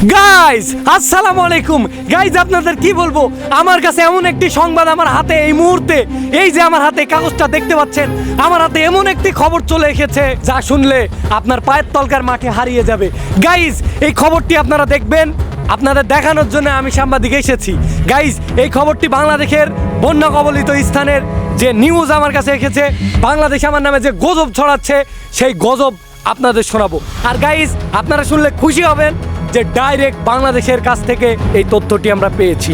Guys আসসালামু আলাইকুম। Guys আপনাদের কি বলবো, আমার কাছে এমন একটি সংবাদ আমার হাতে এই মুহূর্তে, এই যে আমার হাতে কাগজটা দেখতে পাচ্ছেন, আমার হাতে এমন একটি খবর চলে এসেছে যা শুনলে আপনার পায়ের তলকার মাটি হারিয়ে যাবে। গাইস এই খবরটি আপনারা দেখবেন, আপনাদের দেখানোর জন্য আমি সাংবাদিক এসেছি। গাইস এই খবরটি বাংলাদেশের বন্যা কবলিত স্থানের যে নিউজ আমার কাছে এসেছে, বাংলাদেশ আমার নামে যে গজব ছড়াচ্ছে সেই গজব আপনাদের শোনাবো। আর গাইস আপনারা শুনলে খুশি হবেন যে ডাইরেক্ট বাংলাদেশের কাছ থেকে এই তথ্যটি আমরা পেয়েছি।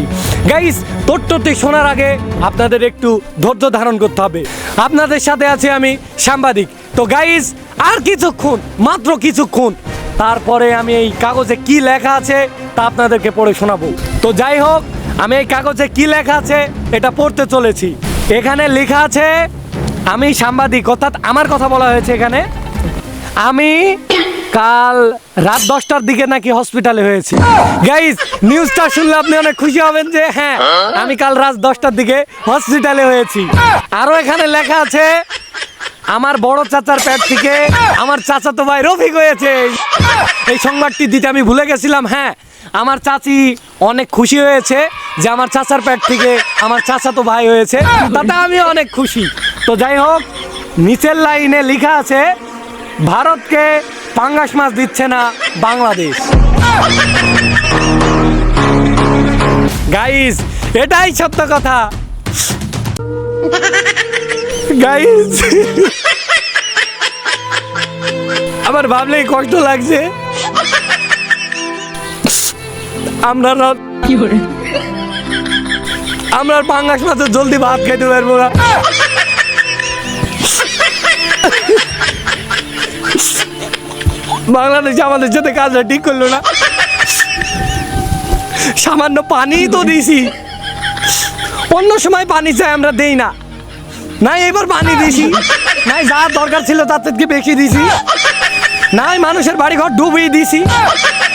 গাইস তথ্যটি শোনার আগে আপনাদের একটু ধৈর্য ধারণ করতে হবে। আপনাদের সাথে আছে আমি সাংবাদিক। তো গাইস আর কিছুক্ষণ, মাত্র কিছুক্ষণ, তারপরে আমি এই কাগজে কি লেখা আছে তা আপনাদেরকে পড়ে শোনাবো। তো যাই হোক, আমি এই কাগজে কি লেখা আছে এটা পড়তে চলেছি। এখানে লেখা আছে, আমি সাংবাদিক, অর্থাৎ আমার কথা বলা হয়েছে এখানে। আমি কাল রাত 10টার দিকে নাকি হসপিটালে হয়েছি। গাইস নিউজটা শুনলে আপনি অনেক খুশি হবেন যে হ্যাঁ, আমি কাল রাত 10টার দিকে হসপিটালে হয়েছি। আরো এখানে লেখা আছে, আমার বড় চাচার পেট থেকে আমার চাচাতো ভাই রফিক হয়েছে। এই সংবাদটি দিতে আমি ভুলে গেছিলাম। হ্যাঁ, আমার চাচি অনেক খুশি হয়েছে যে আমার চাচার পেট থেকে আমার চাচাতো ভাই হয়েছে, তাতে আমি অনেক খুশি। তো যাই হোক, নিচের লাইনে লেখা আছে, ভারতকে পাঙ্গাস মাছ দিচ্ছে না বাংলাদেশ। গাইস এটাই সত্য কথা। গাইস আমার ভাবলেই কষ্ট লাগছে। আমরা পাঙ্গাস মাছের জলদি ভাত খেতে পারবো না। বাংলাদেশ আমাদের সাথে কাজটা ঠিক করলো না। সামান্য পানি তো দিছি, অন্য সময় পানি চাই আমরা দেই না, নাই এবার পানি দিছি, নাই যা দরকার ছিল তার থেকে বেশি দিছি, নাই মানুষের বাড়িঘর ডুবিয়ে দিছি।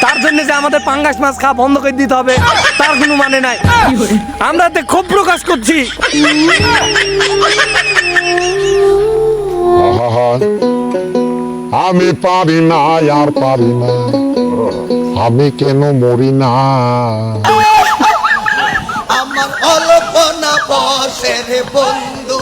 তার জন্য যে আমাদের পাঙ্গাস মাছ খাওয়া বন্ধ করে দিতে হবে তার কোনো মানে নাই। আমরা এতে ক্ষোভ প্রকাশ করছি। আমি পারি না, আর পারি না, আমি কেন মরি না। আমার অল্পনা বসের বন্ধু